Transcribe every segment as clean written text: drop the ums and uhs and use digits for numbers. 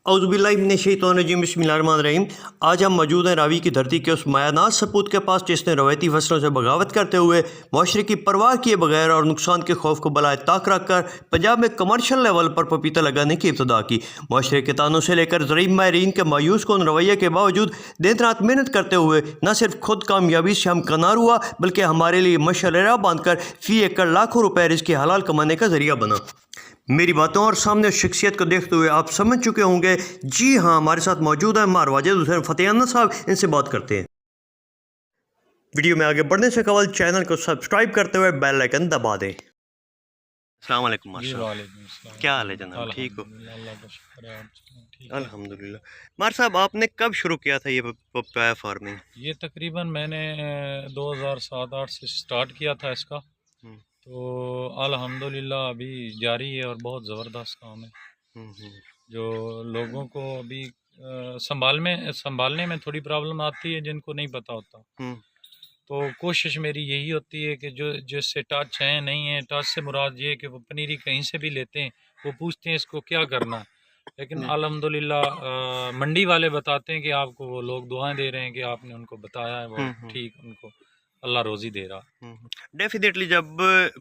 औज़ुबिल्लाहिमिनश्शैतानिर्रजीम बिस्मिल्लाहिर्रहमानिर्रहीम। आज हम मौजूद हैं रावी की धरती के उस मायानाज़ सपूत के पास जिसने रवायती फसलों से बगावत करते हुए माशरे की परवाह किए बगैर और नुकसान के खौफ को बलाए ताक रख कर पंजाब में कमर्शियल लेवल पर पपीता लगाने की इब्तदा की। माशरे के तानों से लेकर ज़रूरी माहिरीन के मायूस कौन रवैये के बावजूद दिन रात मेहनत करते हुए न सिर्फ खुद कामयाबी से हम कनार हुआ बल्कि हमारे लिए मशअरा बांध कर फ़ी एकड़ लाखों रुपए रिज़्क़ हलाल कमाने का ज़रिया बना। मेरी बातों और सामने उस शख्सियत को देखते हुए आप समझ चुके होंगे। जी हाँ, हमारे साथ मौजूद है हमारे वाजिद हुसैन फ़तेहाना साहब। इनसे बात करते हैं। वीडियो में आगे बढ़ने से कबल चैनल को सब्सक्राइब करते हुए बेल आइकन दबा दें। अस्सलाम वालेकुम मार साहब, क्या हाल है जनाब? ठीक हो? अल्हम्दुलिल्लाह। मार साहब, आपने कब शुरू किया था ये पपाया फार्मिंग? ये तकरीबन मैंने 2007-8 से स्टार्ट किया था इसका। तो अल्हम्दुलिल्लाह अभी जारी है और बहुत ज़बरदस्त काम है। जो लोगों को अभी संभालने में थोड़ी प्रॉब्लम आती है जिनको नहीं पता होता। तो कोशिश मेरी यही होती है कि जो जिससे टच हैं नहीं है, टच से मुराद ये है कि वो पनीरी कहीं से भी लेते हैं, वो पूछते हैं इसको क्या करना है। लेकिन अल्हम्दुलिल्लाह मंडी वाले बताते हैं कि आपको वो लोग दुआएं दे रहे हैं कि आपने उनको बताया है, वो ठीक उनको अल्लाह रोज़ी दे रहा। डेफिनेटली जब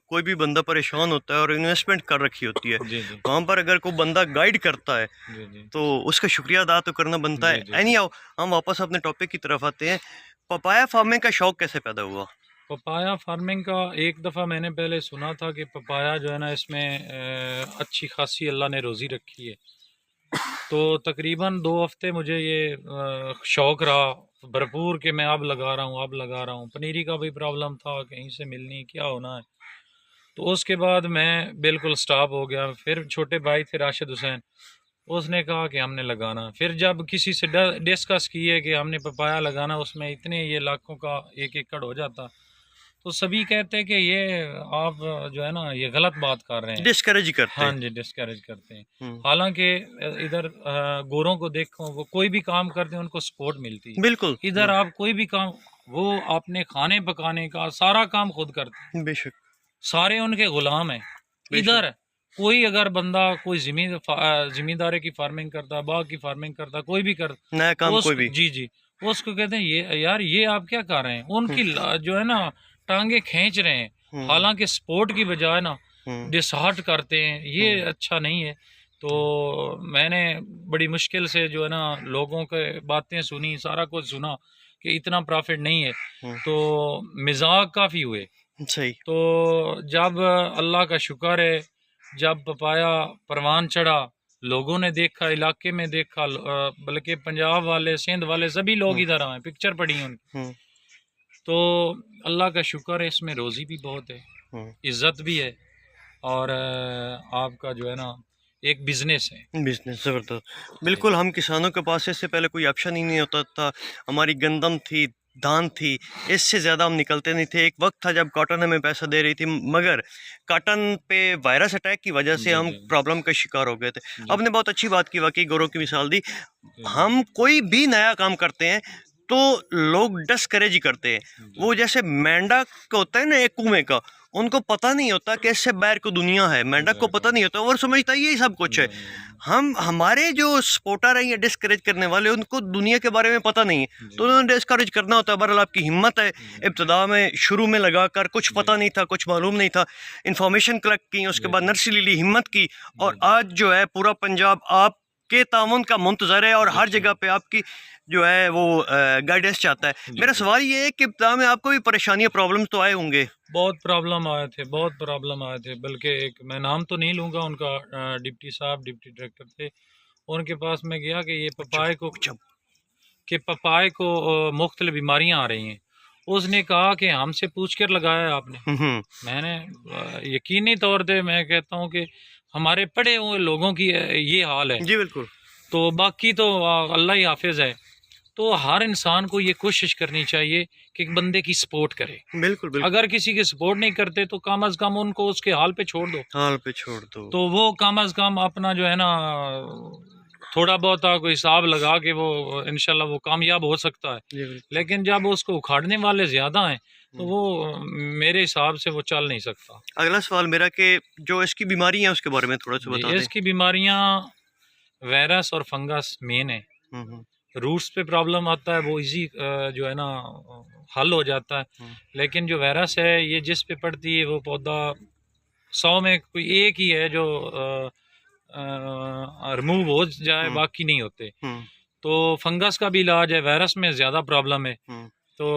कोई भी बंदा परेशान होता है और इन्वेस्टमेंट कर रखी होती है, जी जी वहाँ पर अगर कोई बंदा गाइड करता है जी जी तो उसका शुक्रिया अदा तो करना बनता है। जी जी एनी हाउ, हम वापस अपने टॉपिक की तरफ आते हैं। पपाया फार्मिंग का शौक कैसे पैदा हुआ? पपाया फार्मिंग का एक दफ़ा मैंने पहले सुना था कि पपाया जो है ना इसमें अच्छी खासी अल्लाह ने रोज़ी रखी है। तो तकरीबन 2 हफ़्ते मुझे ये शौक़ रहा भरपूर कि मैं अब लगा रहा हूँ। पनीरी का भी प्रॉब्लम था, कहीं से मिलनी, क्या होना है। तो उसके बाद मैं बिल्कुल स्टॉप हो गया। फिर छोटे भाई थे राशिद हुसैन, उसने कहा कि हमने लगाना। फिर जब किसी से डिस्कस किए कि हमने पपाया लगाना, उसमें इतने ये लाखों का 1 एकड़ हो जाता। तो सभी कहते हैं कि ये आप जो है ना ये गलत बात कर रहे हैं, डिस्करेज करते हाँ हैं। जी, डिस्करेज करते हैं। हालांकि इधर गोरों को देखो, वो कोई भी काम करते हैं उनको सपोर्ट मिलती है। बिल्कुल। इधर आप कोई भी काम, वो अपने खाने पकाने का सारा काम खुद करते हैं, बेशक सारे उनके गुलाम हैं। इधर कोई अगर बंदा कोई ज़मींदारी की फार्मिंग करता, बाग की फार्मिंग करता, कोई भी कर, नया तो काम कोई उसको भी। जी जी उसको कहते हैं ये यार ये आप क्या कर रहे हैं। उनकी जो है ना टांगे खींच रहे हैं। हालांकि सपोर्ट की बजाय ना डिसहार्ट करते हैं, ये अच्छा नहीं है। तो मैंने बड़ी मुश्किल से जो है ना लोगों के बातें सुनी, सारा कुछ सुना कि इतना प्रॉफिट नहीं है। तो मजाक काफ़ी हुए। सही। तो जब अल्लाह का शुक्र है, जब पपाया परवान चढ़ा, लोगों ने देखा, इलाके में देखा, बल्कि पंजाब वाले, सिंध वाले सभी लोग इधर आए, पिक्चर पड़ी उनकी। तो अल्लाह का शुक्र है, इसमें रोज़ी भी बहुत है, इज़्ज़त भी है, और आपका जो है ना एक बिजनेस है। बिजनेस ज़बरदस्त। बिल्कुल, हम किसानों के पास इससे पहले कोई ऑप्शन ही नहीं होता था। हमारी गंदम थी, धान थी, इससे ज़्यादा हम निकलते नहीं थे। एक वक्त था जब कॉटन हमें पैसा दे रही थी, मगर कॉटन पे वायरस अटैक की वजह से हम प्रॉब्लम का शिकार हो गए थे। आपने बहुत अच्छी बात की, वाकई गोरों की मिसाल दी। हम कोई भी नया काम करते हैं तो लोग डिस्करेज ही करते हैं। वो जैसे मेंढक होता है ना एक कुएं का, उनको पता नहीं होता कि इससे बाहर को दुनिया है। मेंढक को पता नहीं होता, और समझता है यही सब कुछ है। हमारे जो सपोर्टर हैं या डिस्करेज करने वाले, उनको दुनिया के बारे में पता नहीं है, तो उन्होंने डिस्करेज करना होता है। बहरहाल आपकी हिम्मत है, इब्तदा में शुरू में लगाकर कुछ पता नहीं था, कुछ मालूम नहीं था, इन्फॉर्मेशन कलेक्ट की, उसके बाद नर्सरी ली, हिम्मत की, और आज जो है पूरा पंजाब आपके तामुन का मुंतज़र है और हर जगह पे आपकी जो है वो गाइडेंस चाहता है। मेरा सवाल ये है कि इब्तदा में आपको भी परेशानियाँ, प्रॉब्लम्स तो आए होंगे? बहुत प्रॉब्लम आए थे, बल्कि एक मैं नाम तो नहीं लूँगा उनका, डिप्टी साहब, डिप्टी डायरेक्टर थे, उनके पास मैं गया कि ये पपाए को मुख्तलिफ बीमारियां आ रही हैं। उसने कहा कि हमसे पूछ कर लगाया है आपने। मैंने यकीनी तौर पे मैं कहता हूँ कि हमारे पढ़े हुए लोगों की ये हाल है। जी बिल्कुल। तो बाकी तो अल्लाह ही हाफिज है। तो हर इंसान को ये कोशिश करनी चाहिए कि एक बंदे की सपोर्ट करे। बिल्कुल बिल्कुल। अगर किसी की सपोर्ट नहीं करते तो कम अज कम उनको उसके हाल पे छोड़ दो। हाल पे छोड़ दो। तो वो कम अज कम अपना जो है ना थोड़ा बहुत कोई हिसाब लगा के वो इंशाल्लाह वो कामयाब हो सकता है। लेकिन जब उसको उखाड़ने वाले ज्यादा हैं तो वो मेरे हिसाब से वो चल नहीं सकता। अगला सवाल मेरा कि जो इसकी बीमारी है उसके बारे में थोड़ा सा बता दें। इसकी बीमारियां वायरस और फंगस मेन है। हम्म, रूट्स पे प्रॉब्लम आता है वो इजी जो है ना हल हो जाता है। लेकिन जो वायरस है ये जिस पे पड़ती है वो पौधा 100 में कोई एक ही है जो रिमूव हो जाए, बाकी नहीं होते। हम्म, तो फंगस का भी इलाज है, वायरस में ज़्यादा प्रॉब्लम है। हम्म, तो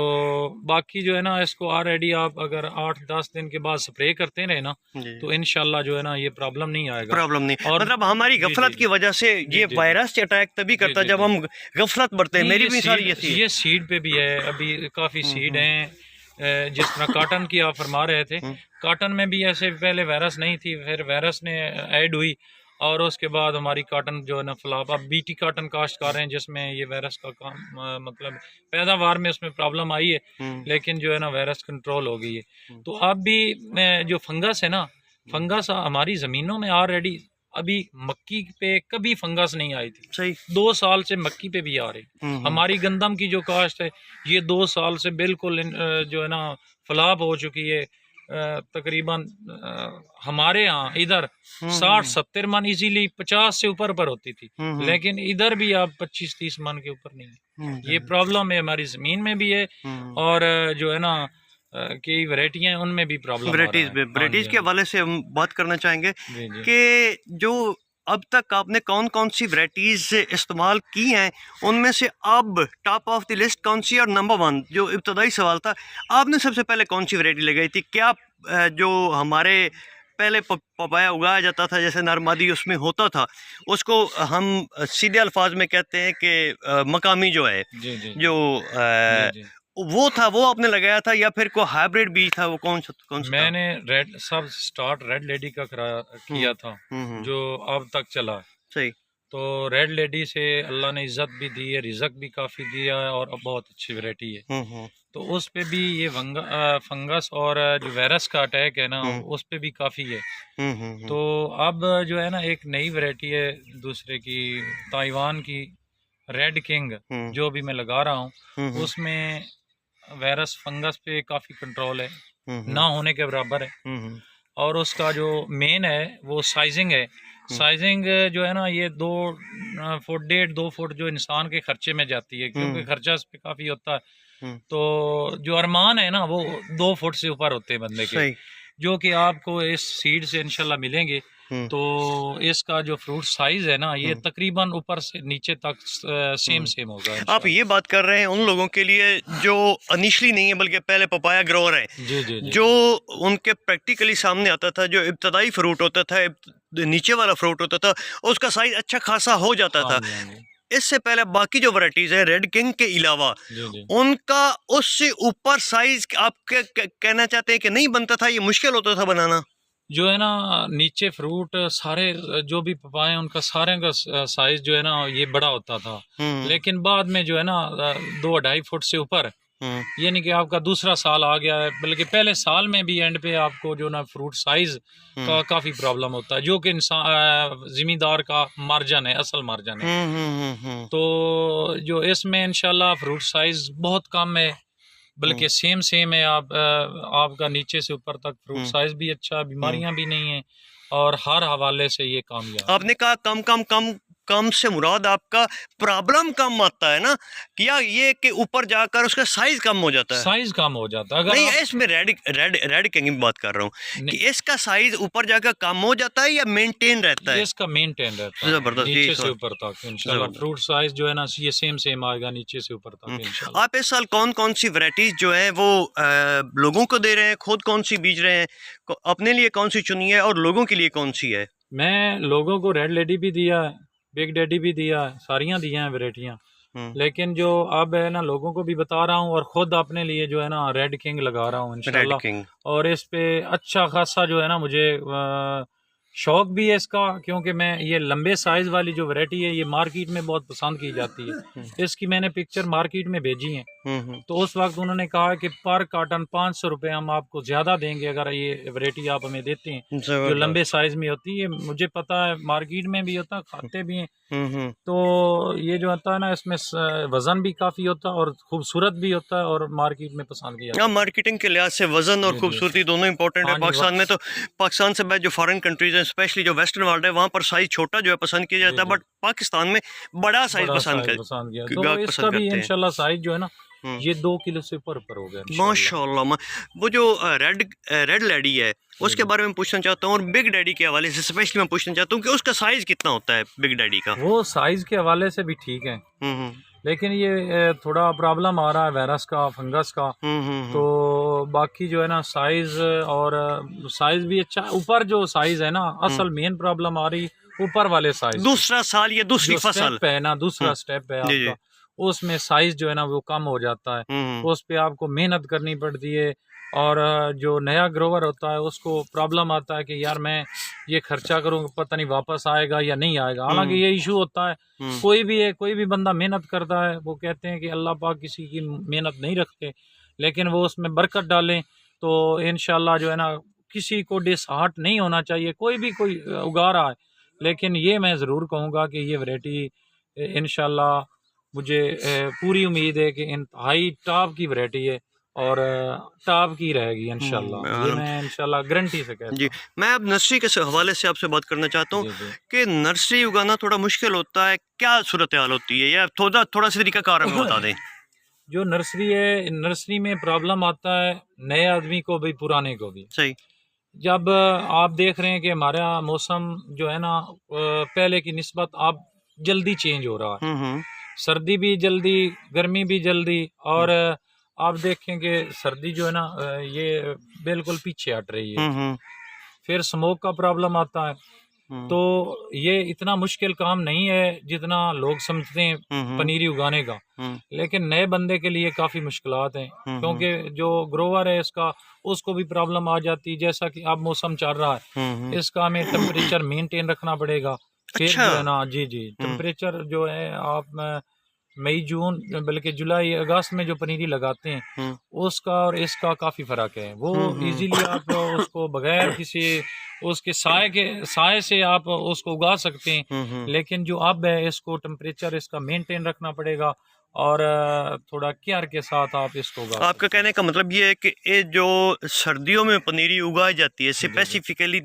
बाकी जो है ना इसको ऑलरेडी आप अगर 8-10 दिन के बाद स्प्रे करते रहे ना जी, तो इंशाल्लाह जो है ना ये प्रॉब्लम नहीं आएगा। प्रॉब्लम नहीं, और मतलब हमारी जी जी गफलत की जी वजह से जी ये जी वायरस अटैक तभी जी करता है जी जब जी हम गफलत बरते हैं। नहीं, मेरी भी मिसाल ये सी है। ये सीड पे भी है। अभी काफ़ी सीड हम्म, हैं, जिस तरह काटन की आप फरमा रहे थे, हम्म, काटन में भी ऐसे पहले वायरस नहीं थी, फिर वायरस ने ऐड हुई और उसके बाद हमारी काटन जो है ना फ्लॉप। अब बीटी काटन काश्त कर रहे हैं जिसमें ये वायरस का काम मतलब पैदावार में उसमें प्रॉब्लम आई है, हम्म, लेकिन जो है ना वायरस कंट्रोल हो गई है। हम्म, तो अब भी जो फंगस है ना, फंगस हमारी ज़मीनों में ऑलरेडी, अभी मक्की पे कभी फंगस नहीं आई थी, सही। 2 साल से मक्की पे भी आ रही। हम्म, हमारी गंदम की जो काश्त है ये 2 साल से बिल्कुल जो है ना फ्लॉप हो चुकी है। तकरीबन हमारे यहाँ इधर हम्म, 60-70 मन इजीली 50 से ऊपर पर होती थी, हम्म, लेकिन इधर भी आप 25-30 मन के ऊपर नहीं है। ये हम्म, प्रॉब्लम है, हमारी ज़मीन में भी है हम्म। और जो है ना कई वैरायटियाँ हैं उनमें भी प्रॉब्लम आ रहा है। हाँ जी, वैराइटीज हाँ के जी हवाले से हम बात करना चाहेंगे जी जी कि जो अब तक आपने कौन कौन सी वैराइटीज इस्तेमाल की हैं, उनमें से अब टॉप ऑफ द लिस्ट कौन सी है? और नंबर वन जो इब्तदाई सवाल था, आपने सबसे पहले कौन सी वैरायटी लगाई थी? क्या जो हमारे पहले पपाया उगाया जाता था जैसे नरमादी उसमें होता था, उसको हम सीधे अल्फाज में कहते हैं कि मकामी जो है, जी जी जो जी जी। वो था वो आपने लगाया था, या फिर कोई हाइब्रिड बीज था? वो कौन सा था? मैंने रेड सब स्टार्ट रेड लेडी का हम्म, किया था, हम्म, जो अब तक चला। सही। तो रेड लेडी से अल्लाह ने इज़्ज़त भी दी है, रिज़क भी काफ़ी दिया है और अब बहुत अच्छी वैरायटी है। हम्म, तो उस पे भी ये फंगस और जो वायरस का अटैक है ना हम्म, उस पे भी काफ़ी है। हम्म, तो अब जो है ना एक नई वैरायटी है दूसरे की, ताइवान की रेड किंग, हम्म, जो भी मैं लगा रहा हूँ हम्म, उसमें वायरस फंगस पे काफ़ी कंट्रोल है, हम्म, ना होने के बराबर है। हम्म, और उसका जो मेन है वो साइजिंग है। हम्म, साइजिंग जो है ना ये 2 फुट 1.5 2 फुट जो इंसान के खर्चे में जाती है, क्योंकि हम्म, खर्चा इस पे काफ़ी होता है। हम्म, तो जो अरमान है ना वो 2 फुट से ऊपर होते हैं बंदे के, सही। जो कि आपको इस सीड से इंशाल्लाह मिलेंगे। हम्म, तो इसका जो फ्रूट साइज है ना ये हम्म, तकरीबन ऊपर से नीचे तक सेम हम्म। सेम होगा आप ये इंशाल्लाह। बात कर रहे हैं उन लोगों के लिए जो इनिशली नहीं है बल्कि पहले पपाया ग्रोअर है, जी जी जी जो जी। उनके प्रैक्टिकली सामने आता था, जो इब्तदाई फ्रूट होता था, नीचे वाला फ्रूट होता था, उसका साइज अच्छा खासा हो जाता हाँ था। जी हाँ जी इससे पहले बाकी जो वैराइटीज है रेड किंग के अलावा, जी जी। उनका उससे ऊपर साइज आप कहना चाहते हैं कि नहीं बनता था, ये मुश्किल होता था बनाना? जो है ना नीचे फ्रूट सारे जो भी पपाए उनका सारे का साइज जो है ना ये बड़ा होता था, हम्म, लेकिन बाद में जो है ना 2-2.5 फुट से ऊपर, हम्म, ये नहीं कि आपका दूसरा साल आ गया है, बल्कि पहले साल में भी एंड पे आपको जो ना फ्रूट साइज हम्म, का काफ़ी प्रॉब्लम होता है, जो कि इंसान ज़मींदार का मार्जिन है, असल मार्जिन है। हम्म, हम्म, हम्म, तो जो इसमें इंशाल्लाह फ्रूट साइज बहुत कम है, हम्म, बल्कि सेम सेम है। आपका नीचे से ऊपर तक फ्रूट हम्म, साइज भी अच्छा, हम्म। बीमारियां भी नहीं है और हर हवाले से ये कामयाब है। आपने कहा कम कम कम कम से मुराद आपका प्रॉब्लम कम आता है ना, कि या ये कि ऊपर जाकर उसका साइज कम हो जाता है? साइज कम हो जाता है अगर नहीं, आप इसमें रेड रेड रेड किंग की बात कर रहा हूँ कि नहीं, इसका साइज ऊपर जाकर कम हो जाता है या मेंटेन रहता ये है? इसका मेंटेन रहता है जबरदस्त, यही नीचे से सवाल। ऊपर तक इंशाल्लाह। जबरदस्त। फ्रूट साइज जो है ना ये सेम सेम आएगा नीचे से ऊपर तक इंशाल्लाह। आप इस साल कौन कौन सी वैरायटीज जो है वो लोगों को दे रहे हैं, खुद कौन सी बीज रहे हैं, अपने लिए कौन सी चुनी है और लोगों के लिए कौन सी है? मैं लोगों को रेड लेडी भी दिया है, बिग डैडी भी दिया है, सारियां दिया हैं वैरायटियां। हम्म, लेकिन जो अब है ना लोगों को भी बता रहा हूँ और ख़ुद अपने लिए जो है ना रेड किंग लगा रहा हूँ रेड इंशाल्लाह। किंग। और इस पे अच्छा खासा जो है ना मुझे शौक भी है इसका, क्योंकि मैं ये लंबे साइज़ वाली जो वैरायटी है ये मार्केट में बहुत पसंद की जाती है। इसकी मैंने पिक्चर मार्केट में भेजी है, हम्म, तो उस वक्त उन्होंने कहा कि पर कार्टन 500 रुपये हम आपको ज़्यादा देंगे अगर ये वैरायटी आप हमें देते हैं जो लंबे जबरदस्त। साइज़ में होती है। मुझे पता है मार्केट में भी होता, खाते भी हैं। हम्म, तो ये जो होता है ना इसमें वज़न भी काफ़ी होता है और खूबसूरत भी होता है और मार्केट में पसंद किया हाँ, जाता है। मार्केटिंग के लिहाज से वजन और जी जी। खूबसूरती दोनों इंपॉर्टेंट है। हाँ जी पाकिस्तान में तो, पाकिस्तान से बाद जो फॉरेन कंट्रीज में स्पेशली जो वेस्टर्न वर्ल्ड है वहाँ पर साइज छोटा जो है पसंद किया जाता है, बट पाकिस्तान में बड़ा साइज बड़ा पसंद साइज पसंद किया तो गाहक इसका पसंद भी करते हैं। इंशाल्लाह साइज जो है ना हम्म। ये 2 किलो से ऊपर हो गया इंशाल्लाह। माशाल्लाह वो जो रेड लेडी है उसके जी। बारे में पूछना चाहता हूँ, और बिग डैडी के हवाले से स्पेशली मैं पूछना चाहता हूँ कि उसका साइज कितना होता है बिग डैडी का। वो साइज के हवाले से भी ठीक है, हम्म लेकिन ये थोड़ा प्रॉब्लम आ रहा है वायरस का, फंगस का। तो बाकी जो है ना साइज और साइज भी अच्छा, ऊपर जो साइज है ना असल मेन प्रॉब्लम आ रही ऊपर वाले साइज। दूसरा साल या दूसरी जो फसल स्टेप है ना, दूसरा स्टेप है जी जी। आपका, उसमें साइज जो है ना वो कम हो जाता है, उस पे आपको मेहनत करनी पड़ती है। और जो नया ग्रोवर होता है उसको प्रॉब्लम आता है कि यार मैं ये खर्चा करूँ पता नहीं वापस आएगा या नहीं आएगा। हालांकि ये इशू होता है, कोई भी बंदा मेहनत करता है, वो कहते हैं कि अल्लाह पाक किसी की मेहनत नहीं रखते, लेकिन वो उसमें बरकत डालें तो इंशाल्लाह जो है ना किसी को डिसहार्ट नहीं होना चाहिए। कोई उगा रहा है, लेकिन ये मैं ज़रूर कहूँगा कि ये वैरायटी इंशाल्लाह मुझे पूरी उम्मीद है कि इंतहाई टॉप की वैरायटी है और टॉप की रहेगी इंशाल्लाह। ये मैं इंशाल्लाह गारंटी से कहता जी। हूँ। मैं अब नर्सरी के हवाले से आपसे बात करना चाहता हूँ जी, जी। कि नर्सरी उगाना थोड़ा मुश्किल होता है, क्या सूरत हाल होती है, या थोड़ा सा तरीकाकार हमें बता दें। जो नर्सरी है, नर्सरी में प्रॉब्लम आता है नए आदमी को भी पुराने को भी। सही। जब आप देख रहे हैं कि हमारा मौसम जो है ना पहले की निस्बत अब जल्दी चेंज हो रहा है, सर्दी भी जल्दी, गर्मी भी जल्दी। और आप देखें कि सर्दी जो है ना ये बिल्कुल पीछे हट रही है। फिर स्मोक का प्रॉब्लम आता है। तो ये इतना मुश्किल काम नहीं है जितना लोग समझते हैं पनीरी उगाने का, लेकिन नए बंदे के लिए काफ़ी मुश्किलात हैं, क्योंकि जो ग्रोवर है इसका उसको भी प्रॉब्लम आ जाती है। जैसा कि अब मौसम चल रहा है, इसका हमें टेम्परेचर मेंटेन रखना पड़ेगा। फिर अच्छा। जो है ना जी टेम्परेचर जो है आप मई जून बल्कि जुलाई अगस्त में जो पनीरी लगाते हैं उसका और इसका काफ़ी फ़र्क है। वो इजीली आप उसको बगैर किसी उसके साए से आप उसको उगा सकते हैं, लेकिन जो अब है इसको टेम्परेचर इसका मेंटेन रखना पड़ेगा और थोड़ा केयर के साथ आप इसको उगा। आपका कहने का मतलब ये है कि ये जो सर्दियों में पनीरी उगाई जाती है स्पेसिफिकली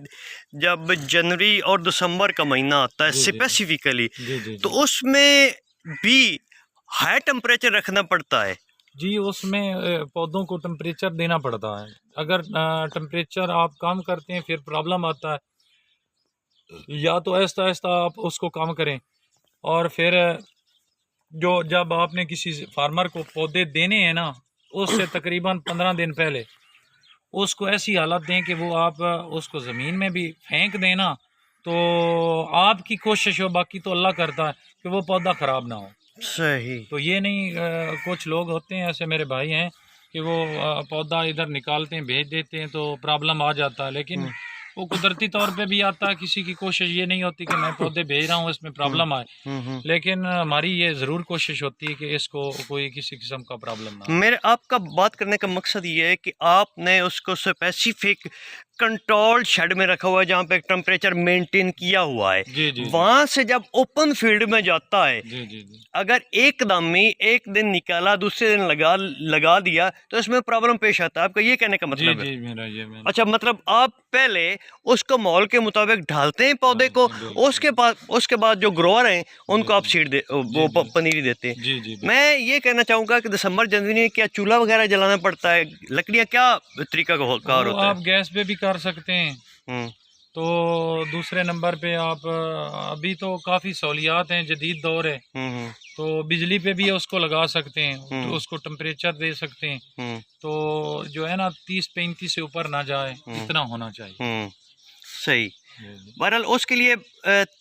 जब जनवरी और दिसंबर का महीना आता है स्पेसिफिकली, तो उसमें भी हाई टेम्परेचर रखना पड़ता है। जी, उसमें पौधों को टेम्परेचर देना पड़ता है। अगर टेम्परेचर आप कम करते हैं फिर प्रॉब्लम आता है, या तो आहिस्ता आहिस्ता आप उसको कम करें। और फिर जो जब आपने किसी फार्मर को पौधे देने हैं ना उससे तकरीबन 15 दिन पहले उसको ऐसी हालत दें कि वो आप उसको ज़मीन में भी फेंक देना, तो आपकी कोशिश हो, बाकी तो अल्लाह करता है कि वो पौधा ख़राब ना हो। सही। तो ये नहीं कुछ लोग होते हैं ऐसे, मेरे भाई हैं कि वो पौधा इधर निकालते हैं भेज देते हैं तो प्रॉब्लम आ जाता है, लेकिन वो कुदरती तौर पे भी आता है। किसी की कोशिश ये नहीं होती कि मैं पौधे भेज रहा हूँ इसमें प्रॉब्लम आए, लेकिन हमारी ये ज़रूर कोशिश होती है कि इसको कोई किसी किस्म का प्रॉब्लम ना हो। मेरे आपका बात करने का मकसद ये है कि आपने उसको स्पेसिफिक कंट्रोल शेड में रखा हुआ है जहाँ पे टेम्परेचर मेंटेन किया हुआ है। वहाँ से जब ओपन फील्ड में जाता है, अगर एकदम ही एक दिन निकाला दूसरे दिन लगा दिया तो इसमें प्रॉब्लम पेश आता है। आपका ये कहने का मतलब है? मेरा अच्छा, मतलब आप पहले उसको माहौल के मुताबिक ढालते हैं पौधे को, उसके बाद जो ग्रोअर हैं उनको आप सीड दे वो पनीरी देते हैं। मैं ये कहना चाहूँगा कि दिसंबर जनवरी में क्या चूल्हा वगैरह जलाना पड़ता है? लकड़ियाँ क्या तरीका कार होता है? आप गैस पे भी कर सकते हैं। तो दूसरे नंबर पे आप अभी तो काफ़ी सहूलियात हैं, जदीद दौर है, तो बिजली पे भी उसको लगा सकते हैं, तो उसको टेम्परेचर दे सकते हैं। तो जो है ना 30-35 से ऊपर ना जाए, इतना होना चाहिए। सही। बहरहाल उसके लिए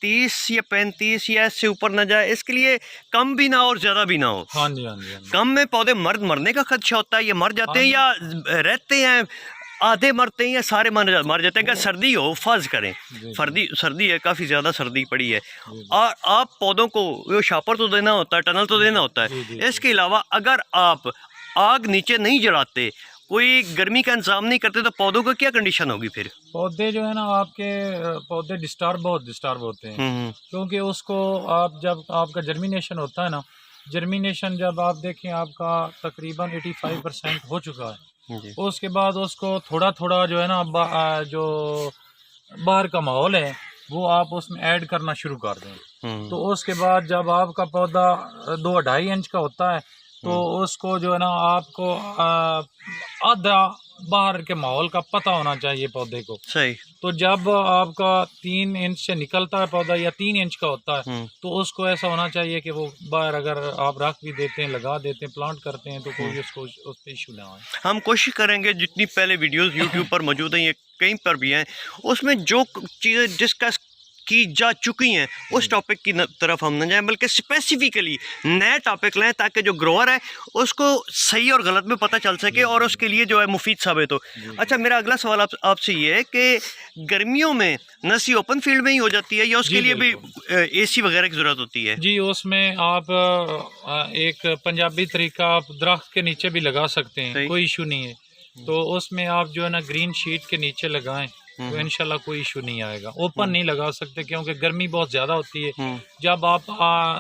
30 या 35 या इससे ऊपर ना जाए, इसके लिए कम भी ना हो और ज़्यादा भी ना हो। हाँ जी। कम में पौधे मरने का खदशा होता है, ये मर जाते हैं या रहते हैं, आधे मरते हैं या सारे मर जाते हैं। अगर सर्दी हो, फर्ज करें सर्दी है, काफ़ी ज़्यादा सर्दी पड़ी है, और आप पौधों को वो शापर तो देना होता है, टनल तो देना होता है। इसके अलावा अगर आप आग नीचे नहीं जलाते, कोई गर्मी का इंतजाम नहीं करते, तो पौधों का क्या कंडीशन होगी फिर? पौधे जो है ना आपके पौधे बहुत डिस्टर्ब होते हैं, क्योंकि उसको आप जब आपका जर्मिनेशन होता है ना, जर्मिनेशन जब आप देखें आपका तकरीबन 85% हो चुका है, उसके बाद उसको थोड़ा थोड़ा जो है ना जो बाहर का माहौल है वो आप उसमें ऐड करना शुरू कर दें। तो उसके बाद जब आपका पौधा 2-2.5 इंच का होता है तो उसको जो है ना आपको आधा बाहर के माहौल का पता होना चाहिए पौधे को। सही। तो जब आपका 3 इंच से निकलता है पौधा या 3 इंच का होता है तो उसको ऐसा होना चाहिए कि वो बाहर अगर आप रख भी देते हैं, लगा देते हैं, प्लांट करते हैं तो कोई उसको उस पर इशू ना आए। हम कोशिश करेंगे जितनी पहले वीडियोस यूट्यूब पर मौजूद हैं, ये कहीं पर भी हैं, उसमें जो चीज़ें डिस्कस की जा चुकी हैं उस टॉपिक की तरफ हम न जाएं, बल्कि स्पेसिफिकली नए टॉपिक लें ताकि जो ग्रोअर है उसको सही और गलत में पता चल सके और उसके लिए जो है मुफीद साबित हो। अच्छा, मेरा अगला सवाल आपसे ये है कि गर्मियों में नसी ओपन फील्ड में ही हो जाती है या उसके लिए भी एसी वगैरह की ज़रूरत होती है? जी, उसमें आप एक पंजाबी तरीका आप दरख्त के नीचे भी लगा सकते हैं, कोई इशू नहीं है। तो उसमें आप जो है ना ग्रीन शीट के नीचे लगाएं तो इंशाल्लाह कोई इशू नहीं आएगा। ओपन नहीं लगा सकते क्योंकि गर्मी बहुत ज़्यादा होती है। जब आप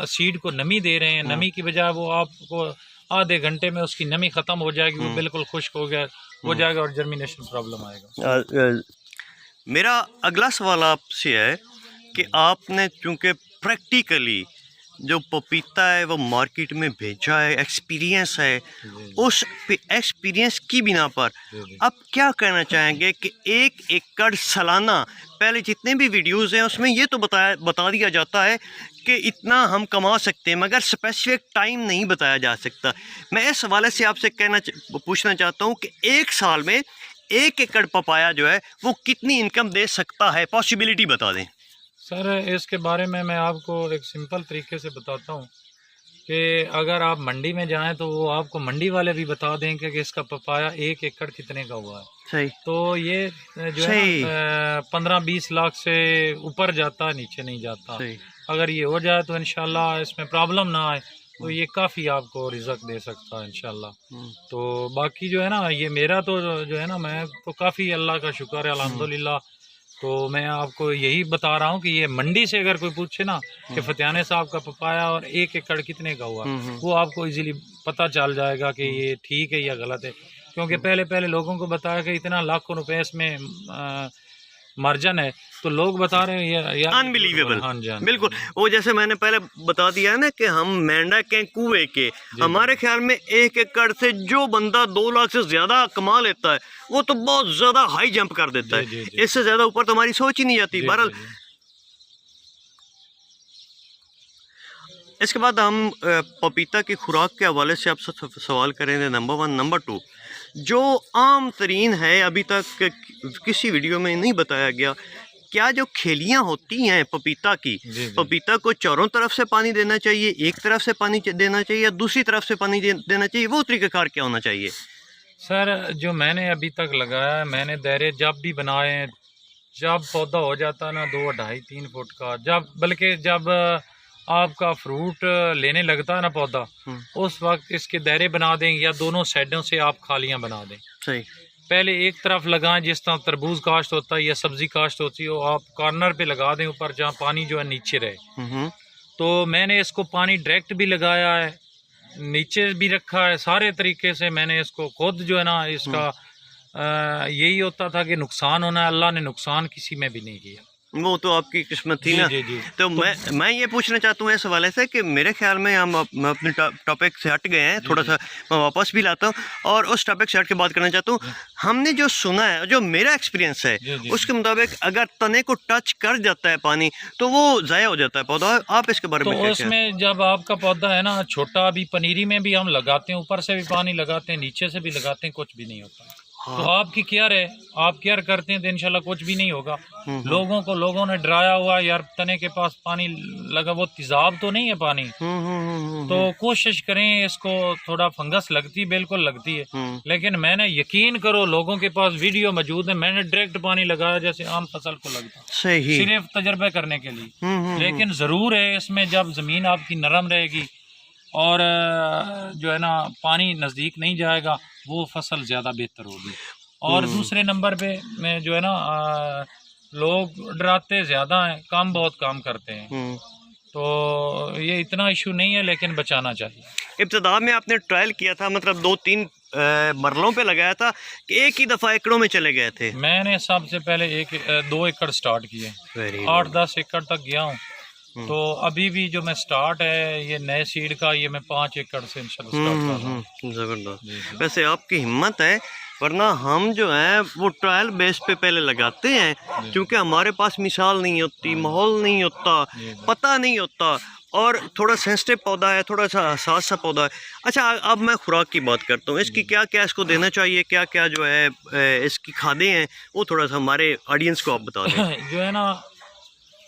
सीड को नमी दे रहे हैं, नमी की बजाय वो आपको आधे घंटे में उसकी नमी ख़त्म हो जाएगी, वो बिल्कुल खुश्क हो जाएगा और जर्मिनेशन प्रॉब्लम आएगा। मेरा अगला सवाल आपसे है कि आपने चूँकि प्रैक्टिकली जो पपीता है वो मार्केट में भेजा है, एक्सपीरियंस है, उस एक्सपीरियंस की बिना पर आप क्या कहना चाहेंगे कि 1 एकड़ सालाना, पहले जितने भी वीडियोस हैं उसमें ये तो बता दिया जाता है कि इतना हम कमा सकते हैं मगर स्पेसिफिक टाइम नहीं बताया जा सकता। मैं इस हवाले से आपसे पूछना चाहता हूँ कि 1 साल में 1 एकड़ पपाया जो है वो कितनी इनकम दे सकता है, पॉसिबिलिटी बता दें। सर, इसके बारे में मैं आपको एक सिंपल तरीके से बताता हूँ कि अगर आप मंडी में जाएं तो वो आपको मंडी वाले भी बता देंगे कि इसका पपाया 1 एकड़ कितने का हुआ है। सही। तो ये जो है 15-20 लाख से ऊपर जाता है, नीचे नहीं जाता। अगर ये हो जाए तो इंशाल्लाह इसमें प्रॉब्लम ना आए तो ये काफ़ी आपको रिज़्क दे सकता है इंशाल्लाह। तो बाकी जो है ना ये मेरा तो जो है ना मैं तो काफ़ी अल्लाह का शुक्र है अल्हम्दुलिल्लाह। तो मैं आपको यही बता रहा हूँ कि ये मंडी से अगर कोई पूछे ना कि फतियाने साहब का पपाया और 1 एकड़ कितने का हुआ, वो आपको इजीली पता चल जाएगा कि ये ठीक है या गलत है। क्योंकि पहले लोगों को बताया कि इतना लाखों रुपए इसमें मार्जिन है तो लोग बता रहे हैं ये अनबिलीवेबल। हाँ जी, बिल्कुल। वो जैसे मैंने पहले बता दिया है ना कि हम मेंढक के कुएं के, हमारे ख्याल में 1 एकड़ से जो बंदा 2 लाख से ज्यादा कमा लेता है वो तो बहुत ज्यादा हाई जंप कर देता है। इससे ज्यादा ऊपर तो हमारी सोच ही नहीं जाती। बहरहाल इसके बाद हम पपीता की खुराक के हवाले से आपसे सवाल करेंगे। नंबर 1। नंबर 2, जो आम तरीन है अभी तक किसी वीडियो में नहीं बताया गया, क्या जो खेलियां होती हैं पपीता की, पपीता को चारों तरफ से पानी देना चाहिए, एक तरफ से पानी देना चाहिए या दूसरी तरफ से पानी देना चाहिए, वो तरीक़ाकार क्या होना चाहिए? सर, जो मैंने अभी तक लगाया है, मैंने दायरे जब भी बनाए हैं, जब पौधा हो जाता है ना 2-2.5-3 फुट का, जब आपका फ्रूट लेने लगता है ना पौधा, उस वक्त इसके दायरे बना दें या दोनों साइडों से आप खालियां बना दें। सही। पहले एक तरफ लगाएं, जिस तरह तरबूज काश्त होता है या सब्जी काश्त होती है, आप कॉर्नर पे लगा दें ऊपर, जहाँ पानी जो है नीचे रहे। तो मैंने इसको पानी डायरेक्ट भी लगाया है, नीचे भी रखा है, सारे तरीके से मैंने इसको खुद जो है ना इसका यही होता था कि नुकसान होना है, अल्लाह ने नुकसान किसी में भी नहीं किया। वो तो आपकी किस्मत थी ना। तो मैं ये पूछना चाहता हूँ इस हवाले से कि मेरे ख्याल में हम अपने टॉपिक से हट गए हैं, थोड़ा सा मैं वापस भी लाता हूँ और उस टॉपिक से हट के बात करना चाहता हूँ। हमने जो सुना है, जो मेरा एक्सपीरियंस है उसके मुताबिक अगर तने को टच कर जाता है पानी तो वो ज़ाया हो जाता है पौधा। आप इसके बारे में तो उसमें जब आपका पौधा है ना छोटा, अभी पनीरी में भी हम लगाते हैं, ऊपर से भी पानी लगाते हैं, नीचे से भी लगाते हैं, कुछ भी नहीं होता। तो आपकी केयर है, आप केयर करते हैं तो इंशाल्लाह कुछ भी नहीं होगा। लोगों ने डराया हुआ यार तने के पास पानी लगा, वो तेजाब तो नहीं है पानी। तो कोशिश करें, इसको थोड़ा फंगस लगती है, बिल्कुल लगती है, लेकिन मैंने यकीन करो लोगों के पास वीडियो मौजूद है, मैंने डायरेक्ट पानी लगाया जैसे आम फसल को लगता, सिर्फ तजर्बे करने के लिए। लेकिन ज़रूर है इसमें जब ज़मीन आपकी नरम रहेगी और जो है ना पानी नज़दीक नहीं जाएगा, वो फसल ज़्यादा बेहतर होगी। और दूसरे नंबर पे में जो है ना लोग डराते ज़्यादा हैं, काम बहुत काम करते हैं। तो ये इतना इशू नहीं है, लेकिन बचाना चाहिए। इब्तिदा में आपने ट्रायल किया था, मतलब 2-3 मरलों पे लगाया था कि एक ही दफ़ा एकड़ों में चले गए थे? मैंने सबसे पहले 2 एकड़ स्टार्ट किए, वेरी 8-10 एकड़ तक गया हूँ। तो अभी भी जो मैं स्टार्ट है ये नए सीड का, ये मैं 5 एकड़ से इंशाल्लाह स्टार्ट कर रहा हूँ। ज़बरदस्त। जी जी वैसे आपकी हिम्मत है, वरना हम जो है वो ट्रायल बेस पे पहले लगाते हैं, जी क्योंकि हमारे पास मिसाल नहीं होती, हाँ जी, माहौल नहीं होता, जी जी पता नहीं होता, और थोड़ा सेंसिटिव पौधा है, थोड़ा सा हसास सा पौधा है। अच्छा, अब मैं खुराक की बात करता हूँ, इसकी जी। क्या क्या इसको देना चाहिए, क्या क्या जो है इसकी खादें हैं, वो थोड़ा सा हमारे ऑडियंस को आप बता दें। जो है ना,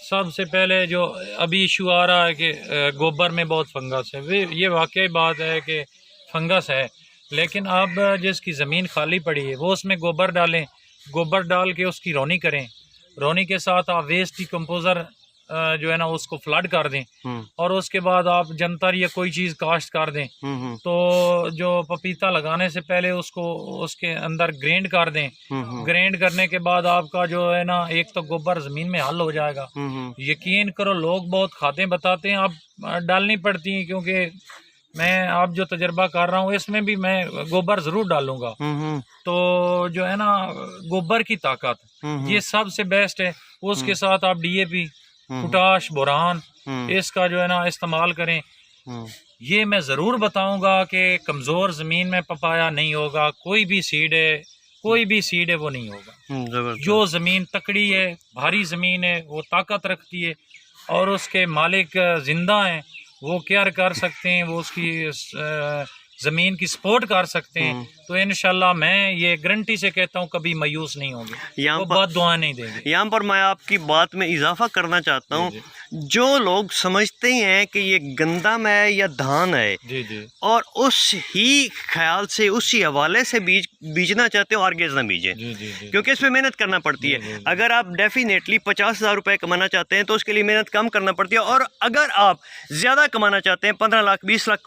सबसे पहले जो अभी इशू आ रहा है कि गोबर में बहुत फंगस है, वे ये वाकई बात है कि फंगस है। लेकिन अब जिसकी ज़मीन खाली पड़ी है वो उसमें गोबर डालें, गोबर डाल के उसकी रोनी करें, रोनी के साथ आप वेस्ट डिकम्पोज़र जो है ना उसको फ्लड कर दें, हम्म और उसके बाद आप जंतर या कोई चीज़ काश्त कर दें। हम्म तो जो पपीता लगाने से पहले उसको उसके अंदर ग्राइंड कर दें। हम्म ग्राइंड करने के बाद आपका जो है ना, एक तो गोबर ज़मीन में हल हो जाएगा। हम्म यकीन करो, लोग बहुत खातें बताते हैं, अब डालनी पड़ती हैं, क्योंकि मैं अब जो तजर्बा कर रहा हूँ इसमें भी मैं गोबर ज़रूर डालूँगा। हम्म तो जो है ना, गोबर की ताकत ये सबसे बेस्ट है। उसके साथ आप डीएपी, पोटाश, बोरान, इसका जो है ना इस्तेमाल करें। ये मैं ज़रूर बताऊंगा कि कमज़ोर ज़मीन में पपाया नहीं होगा, कोई भी सीड है, कोई भी सीड है वो नहीं होगा। जबरदस्त। जो ज़मीन तकड़ी है, भारी ज़मीन है, वो ताकत रखती है, और उसके मालिक ज़िंदा हैं, वो केयर कर सकते हैं, वो उसकी ज़मीन की सपोर्ट कर सकते हैं। तो इंशाल्लाह मैं ये गारंटी से कहता हूँ कभी मायूस नहीं होंगे, यहाँ वो पर बद दुआ नहीं देंगे। यहाँ पर मैं आपकी बात में इजाफा करना चाहता हूँ, जी जो लोग समझते हैं कि ये गंदम है या धान है, जी जी और उस ही ख्याल से, उसी हवाले से बीजना चाहते हो, आर्गेज ना बीजें, जी जी जी क्योंकि इसमें मेहनत करना पड़ती है। जी जी अगर आप डेफिनेटली 50,000 रुपये कमाना चाहते हैं तो उसके लिए मेहनत कम करना पड़ती है, और अगर आप ज़्यादा कमाना चाहते हैं, 15 लाख 20 लाख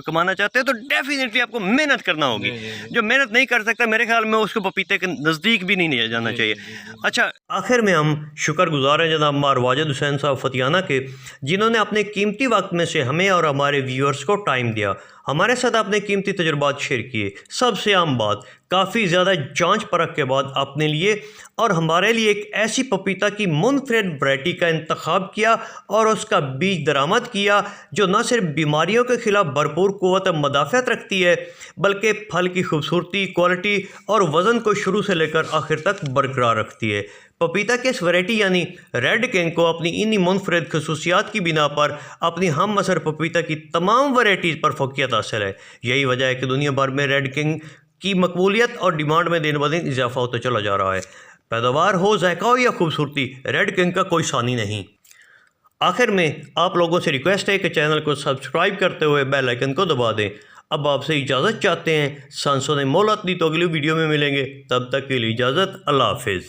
कमाना चाहते हैं, तो डेफिनेटली आपको मेहनत करना होगी। जी जी जी जो मेहनत नहीं कर सकता, मेरे ख्याल में उसको पपीते के नज़दीक भी नहीं जाना जी चाहिए। जी जी अच्छा, आखिर में हम शुक्रगुजार हैं जनाब मार वाजिद हुसैन साहब फतियाना के, जिन्होंने अपने कीमती वक्त में से हमें और हमारे व्यूअर्स को टाइम दिया, हमारे साथ अपने कीमती तजुर्बात शेयर किए। सबसे आम बात, काफ़ी ज़्यादा जांच परख के बाद अपने लिए और हमारे लिए एक ऐसी पपीता की मुनफरिद वैरायटी का इंतखाब किया और उसका बीज दरामद किया, जो न सिर्फ बीमारियों के खिलाफ भरपूर क़ुव्वत मदाफ़त रखती है, बल्कि फल की खूबसूरती, क्वालिटी और वज़न को शुरू से लेकर आखिर तक बरकरार रखती है। पपीता की इस वैरायटी यानी रेड किंग को अपनी इन्हीं मुनफरिद खसूसियात की बिना पर अपनी हम असर पपीता की तमाम वैरायटीज़ पर फ़ौक़ियत हासिल है। यही वजह है कि दुनिया भर में रेड किंग की मकबूलियत और डिमांड में दिन ब दिन इजाफा होता चला जा रहा है। पैदावार हो, जायका हो या खूबसूरती, रेड किंग का कोई सानी नहीं। आखिर में आप लोगों से रिक्वेस्ट है कि चैनल को सब्सक्राइब करते हुए बेल आइकन को दबा दें। अब आपसे इजाज़त चाहते हैं, सांसों ने मोहलत दी तो अगली वीडियो में मिलेंगे, तब तक के लिए इजाज़त, अल्लाह हाफिज़।